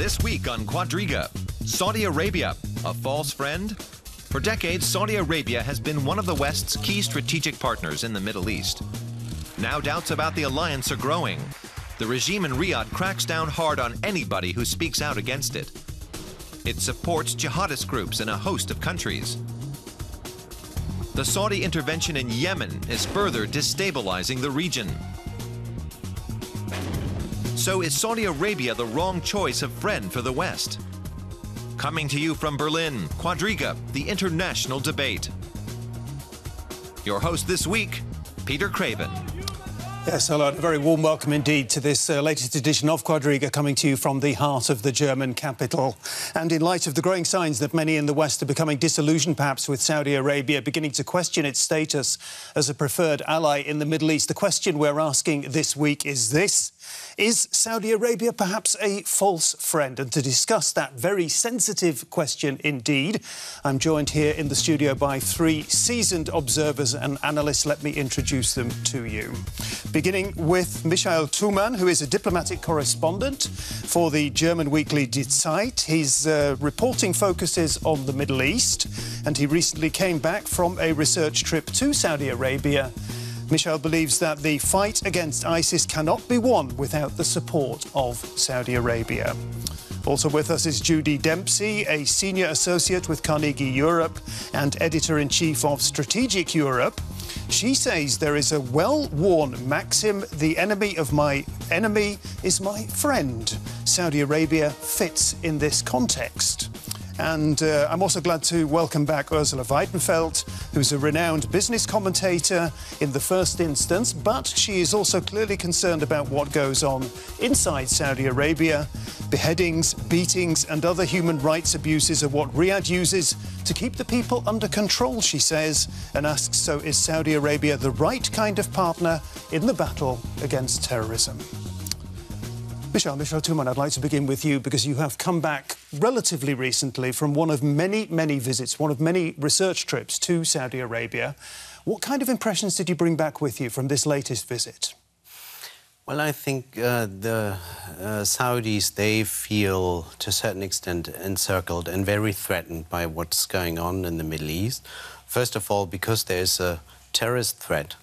This week on Quadriga, Saudi Arabia, a false friend? For decades, Saudi Arabia has been one of the West's key strategic partners in the Middle East. Now doubts about the alliance are growing. The regime in Riyadh cracks down hard on anybody who speaks out against it. It supports jihadist groups in a host of countries. The Saudi intervention in Yemen is further destabilizing the region. So is Saudi Arabia the wrong choice of friend for the West? Coming to you from Berlin, Quadriga, the international debate. Your host this week, Peter Craven. Yes, hello. A very warm welcome indeed to this latest edition of Quadriga, coming to you from the heart of the German capital. And in light of the growing signs that many in the West are becoming disillusioned, perhaps, with Saudi Arabia beginning to question its status as a preferred ally in the Middle East, the question we're asking this week is this: is Saudi Arabia perhaps a false friend? And to discuss that very sensitive question indeed, I'm joined here in the studio by three seasoned observers and analysts. Let me introduce them to you. Beginning with Michael Thumann, who is a diplomatic correspondent for the German weekly Die Zeit. His reporting focuses on the Middle East, and he recently came back from a research trip to Saudi Arabia. Michael believes that the fight against ISIS cannot be won without the support of Saudi Arabia. Also with us is Judy Dempsey, a senior associate with Carnegie Europe and editor-in-chief of Strategic Europe. She says there is a well-worn maxim: the enemy of my enemy is my friend. Saudi Arabia fits in this context. And I'm also glad to welcome back Ursula Weidenfeld, who's a renowned business commentator in the first instance, but she is also clearly concerned about what goes on inside Saudi Arabia. Beheadings, beatings and other human rights abuses are what Riyadh uses to keep the people under control, she says, and asks, so is Saudi Arabia the right kind of partner in the battle against terrorism? Michael Thumann, I'd like to begin with you because you have come back relatively recently from one of many, many visits, one of many research trips to Saudi Arabia. What kind of impressions did you bring back with you from this latest visit? Well, I think the Saudis, they feel to a certain extent encircled and very threatened by what's going on in the Middle East. First of all, because there's a terrorist threat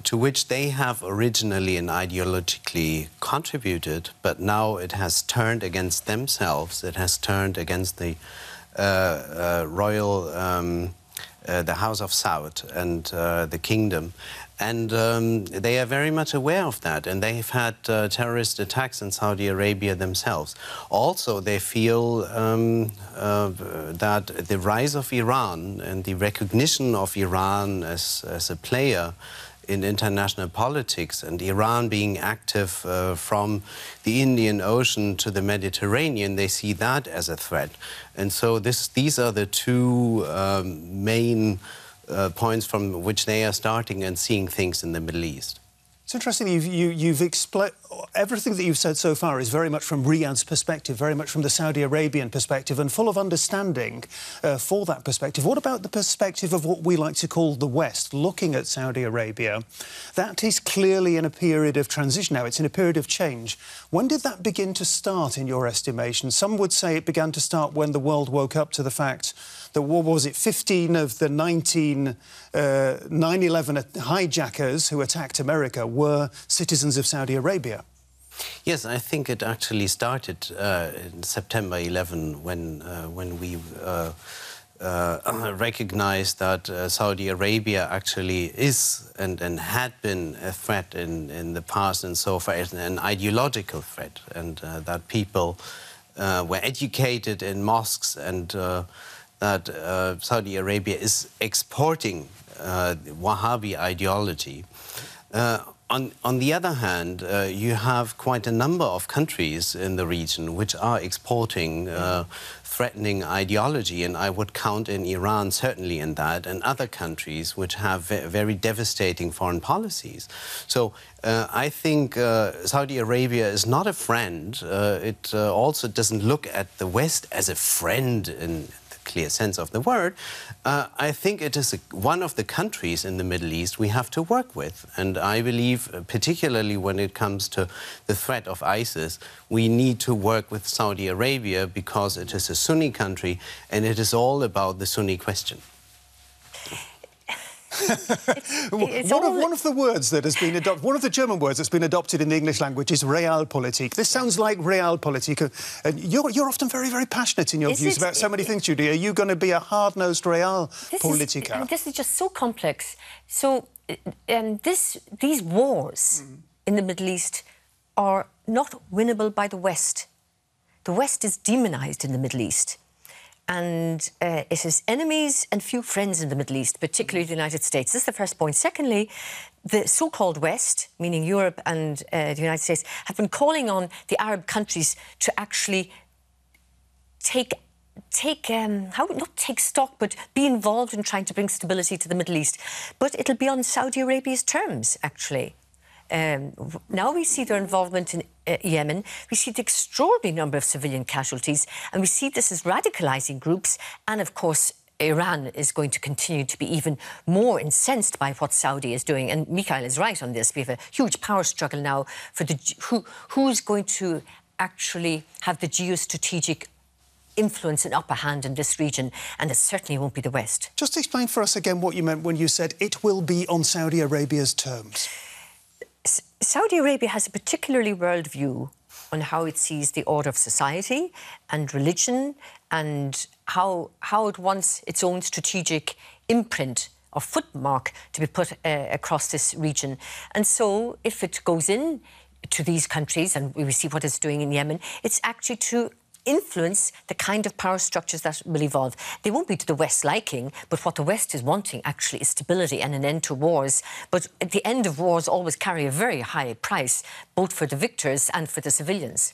to which they have originally and ideologically contributed, but now it has turned against themselves. It has turned against the the House of Saud and the kingdom. And they are very much aware of that, and they've had terrorist attacks in Saudi Arabia themselves. Also, they feel that the rise of Iran and the recognition of Iran as a player in international politics, and Iran being active from the Indian Ocean to the Mediterranean, they see that as a threat. And so these are the two main points from which they are starting and seeing things in the Middle East. It's interesting you've explained everything that you've said so far is very much from Riyadh's perspective, very much from the Saudi Arabian perspective, and full of understanding for that perspective. What about the perspective of what we like to call the West, looking at Saudi Arabia? That is clearly in a period of transition now. It's in a period of change. When did that begin to start, in your estimation? Some would say it began to start when the world woke up to the fact that, what was it, 15 of the 19 9/11 hijackers who attacked America were citizens of Saudi Arabia. Yes, I think it actually started in September 11 when we recognized that Saudi Arabia actually is and had been a threat in the past, and so far as an ideological threat, and that people were educated in mosques, and that Saudi Arabia is exporting Wahhabi ideology. On the other hand, you have quite a number of countries in the region which are exporting threatening ideology, and I would count in Iran certainly in that, and other countries which have very devastating foreign policies. So I think Saudi Arabia is not a friend. It also doesn't look at the West as a friend in clear sense of the word, I think it is one of the countries in the Middle East we have to work with. And I believe, particularly when it comes to the threat of ISIS, we need to work with Saudi Arabia because it is a Sunni country and it is all about the Sunni question. One of the words that has been adopted, one of the German words that's been adopted in the English language is Realpolitik. This sounds like Realpolitik. And you're often very, very passionate in your views about so many things, Judy. Are you going to be a hard-nosed Realpolitiker? This is just so complex. So, these wars in the Middle East are not winnable by the West. The West is demonized in the Middle East. And it has enemies and few friends in the Middle East, particularly the United States. This is the first point. Secondly, the so-called West, meaning Europe and the United States, have been calling on the Arab countries to actually not take stock, but be involved in trying to bring stability to the Middle East. But it'll be on Saudi Arabia's terms, actually. Now we see their involvement in Yemen, we see the extraordinary number of civilian casualties, and we see this as radicalising groups, and of course Iran is going to continue to be even more incensed by what Saudi is doing. And Mikhail is right on this. We have a huge power struggle now for who's going to actually have the geostrategic influence and upper hand in this region, and it certainly won't be the West. Just explain for us again what you meant when you said it will be on Saudi Arabia's terms. Saudi Arabia has a particularly world view on how it sees the order of society and religion and how it wants its own strategic imprint or footmark to be put across this region. And so if it goes in to these countries, and we see what it's doing in Yemen, it's actually to influence the kind of power structures that will evolve. They won't be to the West's liking, but what the West is wanting actually is stability and an end to wars. But at the end of wars always carry a very high price, both for the victors and for the civilians.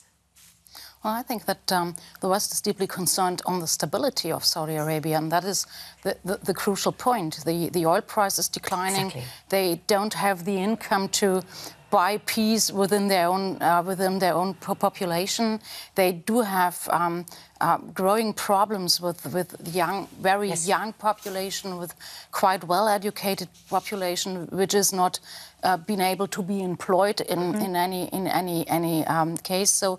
Well, I think that the West is deeply concerned on the stability of Saudi Arabia, and that is the crucial point. The oil price is declining. Exactly. They don't have the income to buy peace within their own population. They do have growing problems with very young population, with quite well-educated population, which is not been able to be employed in any case. So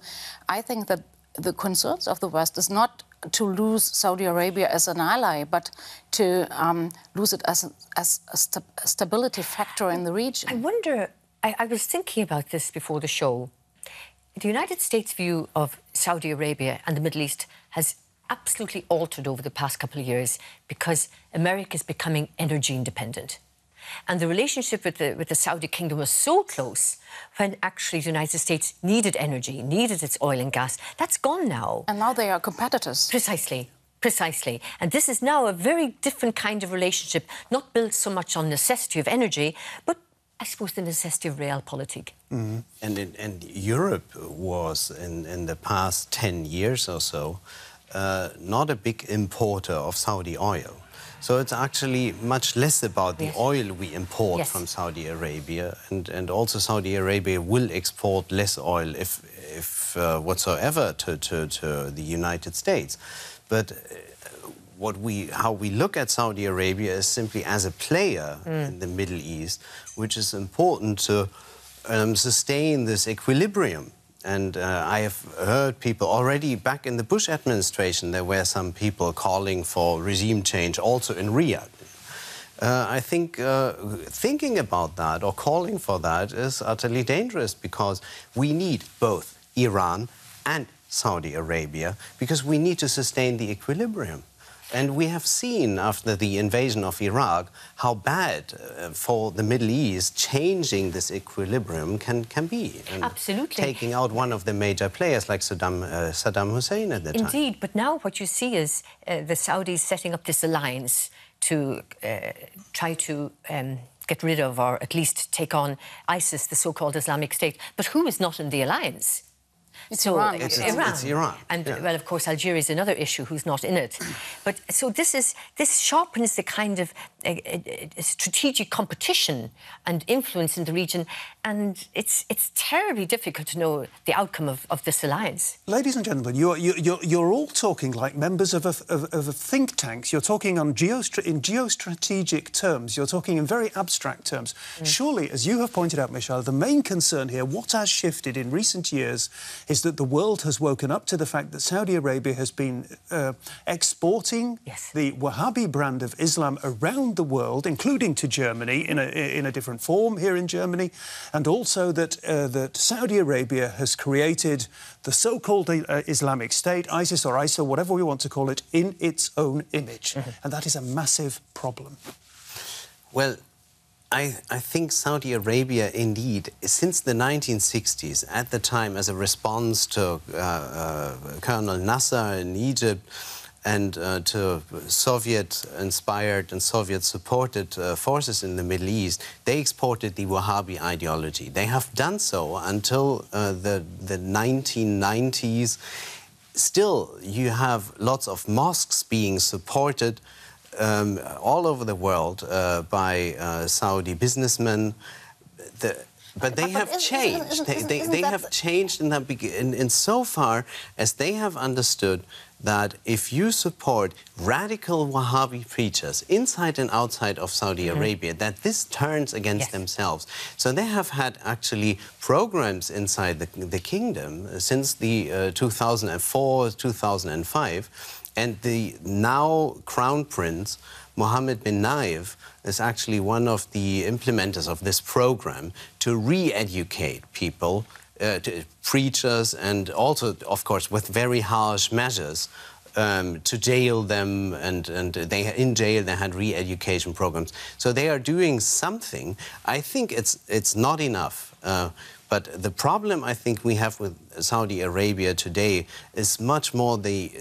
I think that the concerns of the West is not to lose Saudi Arabia as an ally, but to lose it as a stability factor in the region. I wonder, I was thinking about this before the show. The United States' view of Saudi Arabia and the Middle East has absolutely altered over the past couple of years because America is becoming energy independent. And the relationship with the Saudi kingdom was so close when actually the United States needed energy, needed its oil and gas. That's gone now. And now they are competitors. Precisely. Precisely. And this is now a very different kind of relationship, not built so much on necessity of energy, but I suppose the necessity of realpolitik. Mm-hmm. And Europe was, in the past 10 years or so, not a big importer of Saudi oil. So it's actually much less about the oil we import from Saudi Arabia, and also Saudi Arabia will export less oil, if whatsoever, to the United States. But how we look at Saudi Arabia is simply as a player in the Middle East, which is important to sustain this equilibrium. And I have heard people already back in the Bush administration, there were some people calling for regime change also in Riyadh. I think thinking about that or calling for that is utterly dangerous, because we need both Iran and Saudi Arabia, because we need to sustain the equilibrium. And we have seen after the invasion of Iraq how bad for the Middle East changing this equilibrium can be. And absolutely. Taking out one of the major players like Saddam Hussein at the time. Indeed, but now what you see is the Saudis setting up this alliance to try to get rid of, or at least take on, ISIS, the so-called Islamic State. But who is not in the alliance? It's Iran. It's Iran. And, well, of course, Algeria is another issue, who's not in it. But so this sharpens the kind of a strategic competition and influence in the region, and it's terribly difficult to know the outcome of this alliance. Ladies and gentlemen, you're all talking like members of a think tanks. You're talking in geostrategic terms. You're talking in very abstract terms. Surely, as you have pointed out, Michal, the main concern here, what has shifted in recent years, is that the world has woken up to the fact that Saudi Arabia has been exporting the Wahhabi brand of Islam around the world, including to Germany in a different form here in Germany, and also that Saudi Arabia has created the so-called Islamic State, ISIS or ISIL, whatever we want to call it, in its own image. And that is a massive problem. Well, I think Saudi Arabia, indeed, since the 1960s, at the time as a response to Colonel Nasser in Egypt and to Soviet-inspired and Soviet-supported forces in the Middle East, they exported the Wahhabi ideology. They have done so until the 1990s. Still, you have lots of mosques being supported all over the world by Saudi businessmen. But they have changed. They have changed in so far as they have understood that if you support radical Wahhabi preachers inside and outside of Saudi Arabia, that this turns against themselves. So they have had actually programs inside the kingdom since the 2004, 2005, and the now Crown Prince, Mohammed bin Nayef, is actually one of the implementers of this program to re-educate people, preachers, and also, of course, with very harsh measures to jail them, and in jail they had re-education programs. So they are doing something. I think it's not enough. But the problem I think we have with Saudi Arabia today is much more the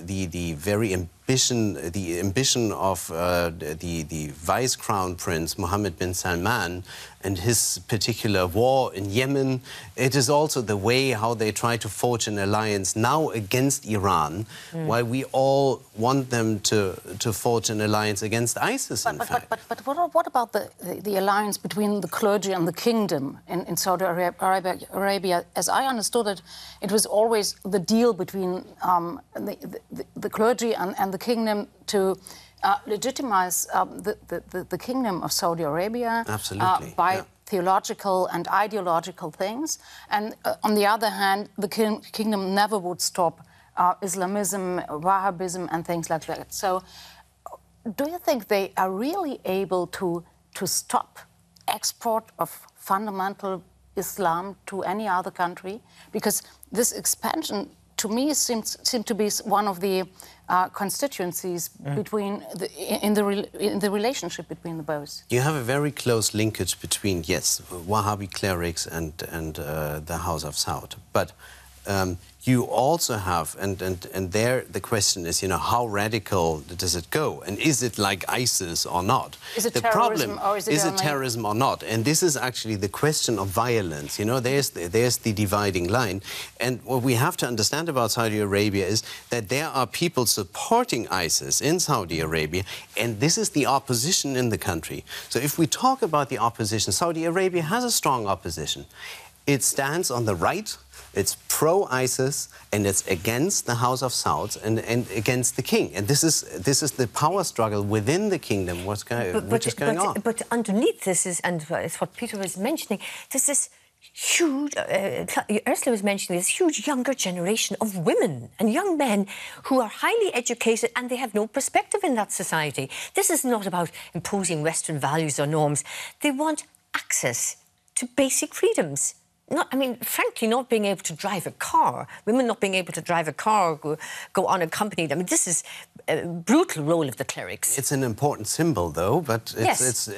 ambition of the Vice Crown Prince Mohammed bin Salman and his particular war in Yemen. It is also the way how they try to forge an alliance now against Iran, while we all want them to forge an alliance against ISIS, in fact. But what about the alliance between the clergy and the kingdom in Saudi Arabia? As I understood it, it was always the deal between the clergy and the kingdom to legitimize the kingdom of Saudi Arabia by theological and ideological things. And on the other hand, the kingdom never would stop Islamism, Wahhabism and things like that. So do you think they are really able to stop export of fundamental Islam to any other country? Because this expansion, to me, seems to be one of the constituencies between in the relationship between the both. You have a very close linkage between, yes, Wahhabi clerics and the House of Saud, but you also have, and there the question is, you know, how radical does it go, and is it like ISIS or not? Is it the terrorism, problem or is it terrorism or not? And this is actually the question of violence. You know, there's the dividing line, and what we have to understand about Saudi Arabia is that there are people supporting ISIS in Saudi Arabia, and this is the opposition in the country. So if we talk about the opposition, Saudi Arabia has a strong opposition. It stands on the right. It's pro-ISIS, and it's against the House of Saud and against the king. And this is the power struggle within the kingdom, which is going on. But underneath this is, and it's what Peter was mentioning, there's this huge, Ursula was mentioning, this huge younger generation of women and young men who are highly educated, and they have no perspective in that society. This is not about imposing Western values or norms. They want access to basic freedoms. Frankly, not being able to drive a car, women not being able to drive a car, go unaccompanied. I mean, this is a brutal role of the clerics. It's an important symbol, though, but it's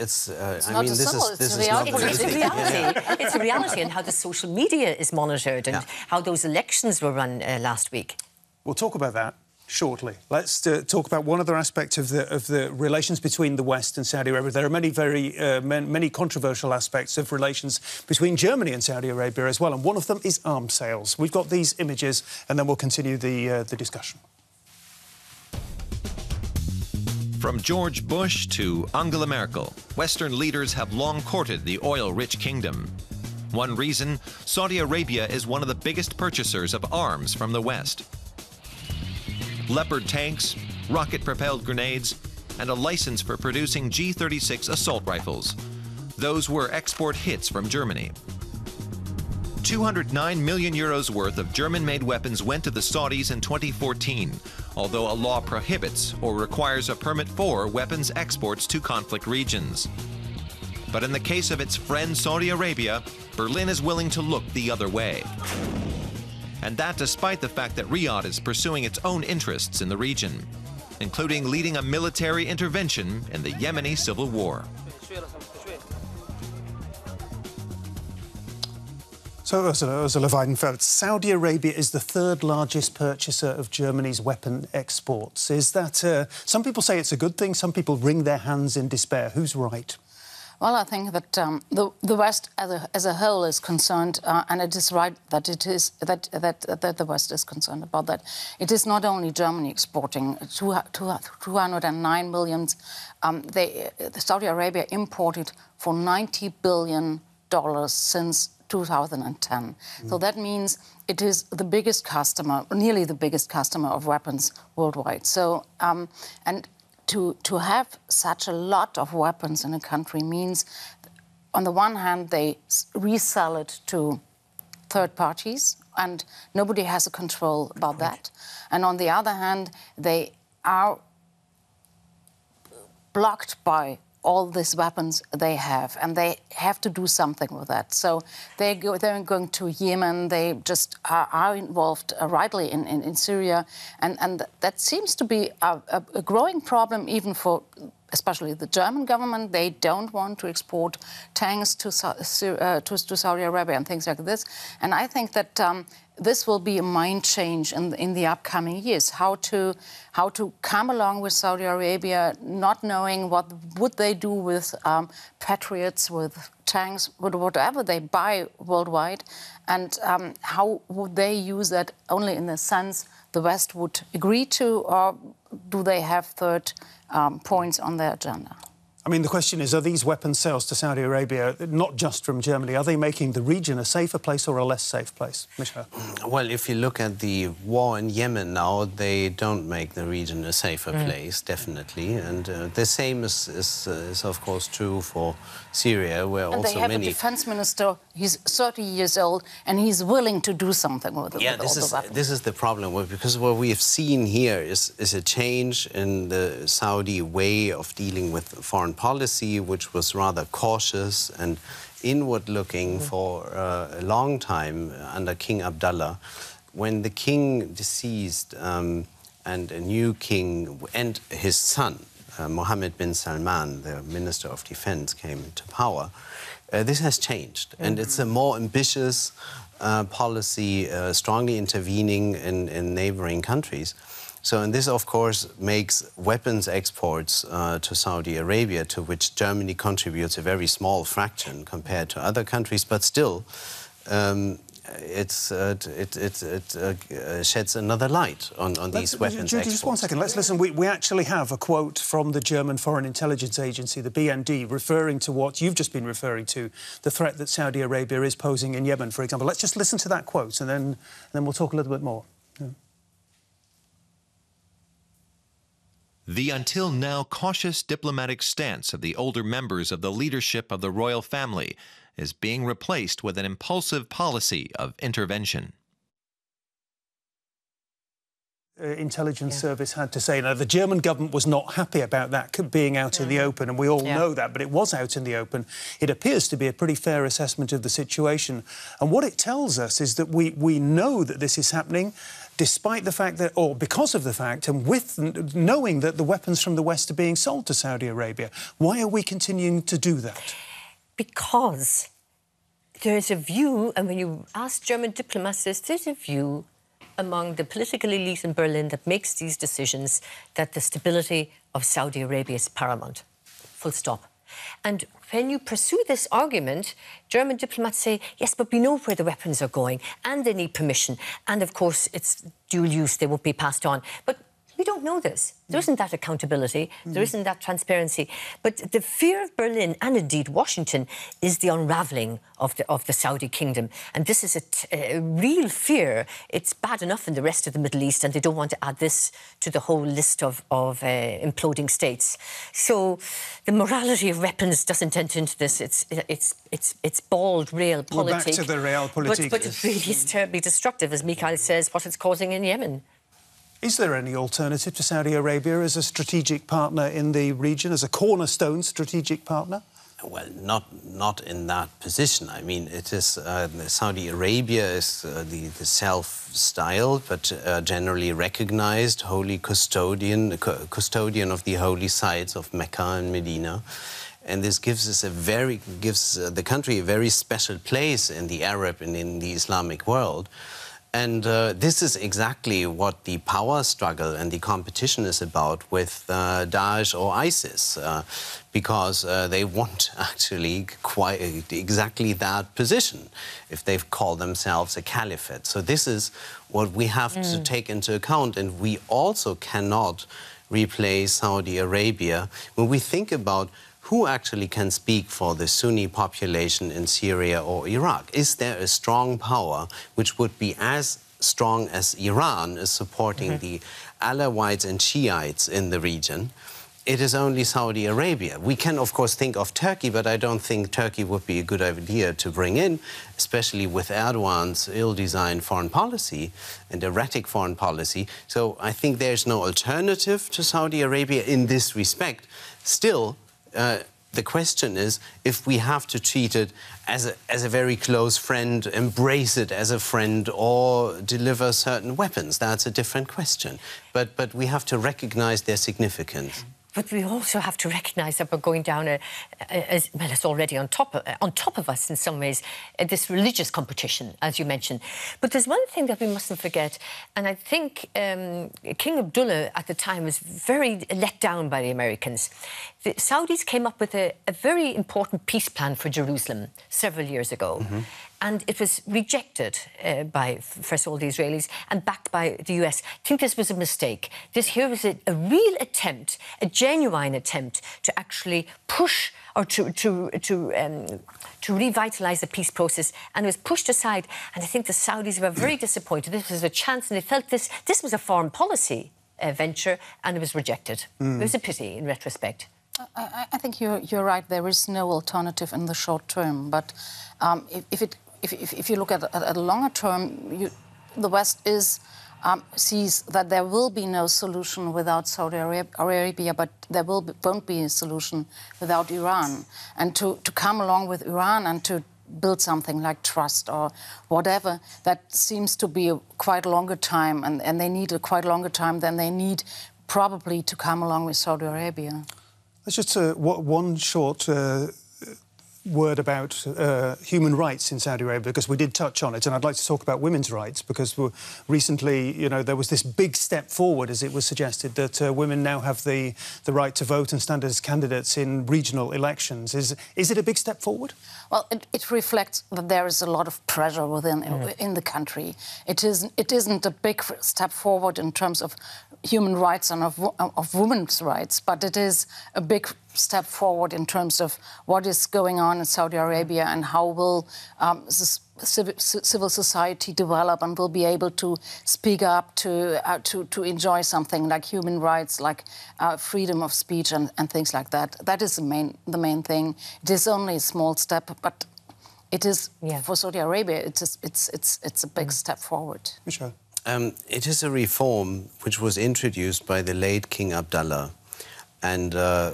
not a symbol, it's a reality. It's a reality, and how the social media is monitored and how those elections were run last week. We'll talk about that shortly. Let's talk about one other aspect of the relations between the West and Saudi Arabia. There are many controversial aspects of relations between Germany and Saudi Arabia as well, and one of them is arms sales. We've got these images, and then we'll continue the discussion. From George Bush to Angela Merkel, Western leaders have long courted the oil-rich kingdom. One reason, Saudi Arabia is one of the biggest purchasers of arms from the West. Leopard tanks, rocket-propelled grenades, and a license for producing G-36 assault rifles. Those were export hits from Germany. 209 million euros worth of German-made weapons went to the Saudis in 2014, although a law prohibits or requires a permit for weapons exports to conflict regions. But in the case of its friend Saudi Arabia, Berlin is willing to look the other way. And that despite the fact that Riyadh is pursuing its own interests in the region, including leading a military intervention in the Yemeni civil war. So, Ursula Weidenfeld, Saudi Arabia is the third largest purchaser of Germany's weapon exports. Is that... some people say it's a good thing, some people wring their hands in despair. Who's right? Well, I think that the West as a whole is concerned, and it is right that it is that the West is concerned about that. It is not only Germany exporting 209 million. Saudi Arabia imported for $90 billion since 2010. So that means it is the biggest customer, nearly the biggest customer of weapons worldwide. So and to have such a lot of weapons in a country means, on the one hand, they resell it to third parties, and nobody has a control about that. And on the other hand, they are blocked by all these weapons they have, and they have to do something with that. So they're going to Yemen, they just are involved rightly in Syria, and that seems to be a growing problem even for especially the German government. They don't want to export tanks to Saudi Arabia and things like this. And I think that this will be a mind change in the upcoming years. How to come along with Saudi Arabia, not knowing what would they do with patriots, with tanks, with whatever they buy worldwide, and how would they use that only in the sense the West would agree to, or do they have third points on their agenda? I mean, the question is, are these weapon sales to Saudi Arabia, not just from Germany, are they making the region a safer place or a less safe place? Michel? Well, if you look at the war in Yemen now, they don't make the region a safer place, definitely. And the same is of course, true for Syria, where also many... And they have a defense minister, he's 30 years old, and he's willing to do something with it. Yeah, this is the problem, because what we have seen here is a change in the Saudi way of dealing with foreign policy, which was rather cautious and inward-looking for a long time under King Abdullah. When the king deceased and a new king and his son, Mohammed bin Salman, the Minister of Defense, came into power, this has changed. And it's a more ambitious policy, strongly intervening in neighboring countries. So, and this, of course, makes weapons exports to Saudi Arabia, to which Germany contributes a very small fraction compared to other countries, but still, it sheds another light on these weapons exports. Just 1 second, let's listen. We actually have a quote from the German Foreign Intelligence Agency, the BND, referring to what you've just been referring to, the threat that Saudi Arabia is posing in Yemen, for example. Let's just listen to that quote, and then we'll talk a little bit more. Yeah. The until now cautious diplomatic stance of the older members of the leadership of the royal family is being replaced with an impulsive policy of intervention. Intelligence service had to say. Now, the German government was not happy about that being out in the open, and we all know that, but it was out in the open. It appears to be a pretty fair assessment of the situation. And what it tells us is that we know that this is happening despite the fact that, or because of the fact, and with knowing that the weapons from the West are being sold to Saudi Arabia. Why are we continuing to do that? Because there's a view, and when you ask German diplomats, there's a view among the political elite in Berlin that makes these decisions that the stability of Saudi Arabia is paramount. Full stop. And when you pursue this argument, German diplomats say, yes, but we know where the weapons are going and they need permission. And, of course, it's dual use, they won't be passed on. But We don't know this. There isn't that accountability. There isn't that transparency. But the fear of Berlin, and indeed Washington, is the unravelling of the Saudi kingdom. And this is a real fear. It's bad enough in the rest of the Middle East, and they don't want to add this to the whole list of imploding states. So the morality of weapons doesn't enter into this. It's bald realpolitik. We're back to the Realpolitik. But it really is terribly destructive, as Mikhail says, what it's causing in Yemen. Is there any alternative to Saudi Arabia as a strategic partner in the region, as a cornerstone strategic partner? Well, not in that position. I mean, it is Saudi Arabia is the self-styled but generally recognized holy custodian of the holy sites of Mecca and Medina. And this gives the country a very special place in the Arab and in the Islamic world. And this is exactly what the power struggle and the competition is about with Daesh or ISIS, because they want actually quite exactly that position if they call themselves a caliphate. So this is what we have to take into account, and we also cannot replace Saudi Arabia when we think about who actually can speak for the Sunni population in Syria or Iraq. Is there a strong power which would be as strong as Iran is supporting the Alawites and Shiites in the region? It is only Saudi Arabia. We can, of course, think of Turkey, but I don't think Turkey would be a good idea to bring in, especially with Erdogan's ill-designed foreign policy and erratic foreign policy. So I think there's no alternative to Saudi Arabia in this respect. Still, the question is if we have to treat it as a very close friend, embrace it as a friend, or deliver certain weapons. That's a different question. But we have to recognize their significance. But we also have to recognise that we're going down it's already on top of us in some ways, this religious competition, as you mentioned. But there's one thing that we mustn't forget, and I think King Abdullah at the time was very let down by the Americans. The Saudis came up with a very important peace plan for Jerusalem several years ago. And it was rejected by, first of all, the Israelis and backed by the US. I think this was a mistake. Here was a real attempt, a genuine attempt to actually push or to revitalise the peace process, and it was pushed aside. And I think the Saudis were very disappointed. This was a chance, and they felt this was a foreign policy venture, and it was rejected. It was a pity in retrospect. I think you're right. There is no alternative in the short term, but if you look at a longer term, the West sees that there will be no solution without Saudi Arabia, but there won't be a solution without Iran. And to come along with Iran and to build something like trust or whatever, that seems to be a quite longer time, and they need a quite longer time than they need probably to come along with Saudi Arabia. Let's just one short word about human rights in Saudi Arabia, because we did touch on it, and I'd like to talk about women's rights, because recently, you know, there was this big step forward, as it was suggested, that women now have the right to vote and stand as candidates in regional elections. Is it a big step forward? Well, it reflects that there is a lot of pressure within in the country. It isn't a big step forward in terms of human rights and of women's rights, but it is a big step forward in terms of what is going on in Saudi Arabia and how will civil society develop and will be able to speak up to enjoy something like human rights, like freedom of speech and things like that. That is the main thing. It is only a small step, but it is for Saudi Arabia. It's a big step forward. Michel. It is a reform which was introduced by the late King Abdullah, and a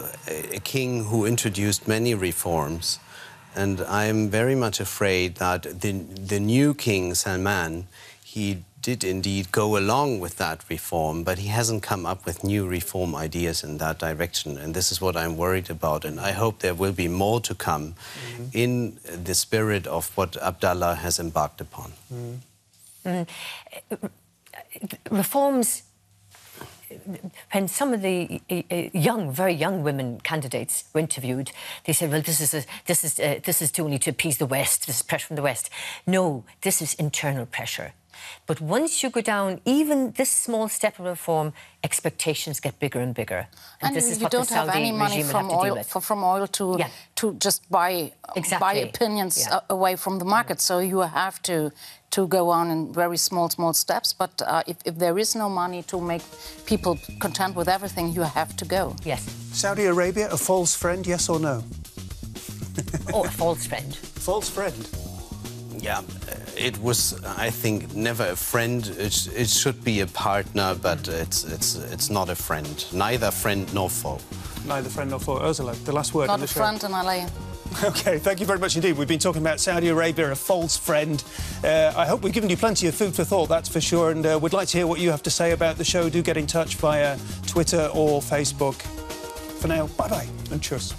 king who introduced many reforms. And I'm very much afraid that the new King Salman, he did indeed go along with that reform, but he hasn't come up with new reform ideas in that direction. And this is what I'm worried about. And I hope there will be more to come in the spirit of what Abdullah has embarked upon. Reforms, when some of the very young women candidates were interviewed, they said, well, this is only to appease the West, this is pressure from the West. No, this is internal pressure. But once you go down even this small step of reform, expectations get bigger and bigger. And this is you what don't the have Saudi any money regime will from have to deal oil, with. from oil to just buy opinions away from the market. So you have to go on in very small steps. But if there is no money to make people content with everything, you have to go. Yes. Saudi Arabia, a false friend, yes or no? Oh, a false friend. False friend. Yeah, it was, I think, never a friend. It should be a partner, but it's not a friend. Neither friend nor foe. Neither friend nor foe. Ursula, the last word on the show. Not a friend in LA. OK, thank you very much indeed. We've been talking about Saudi Arabia, a false friend. I hope we've given you plenty of food for thought, that's for sure, and we'd like to hear what you have to say about the show. Do get in touch via Twitter or Facebook. For now, bye-bye and cheers.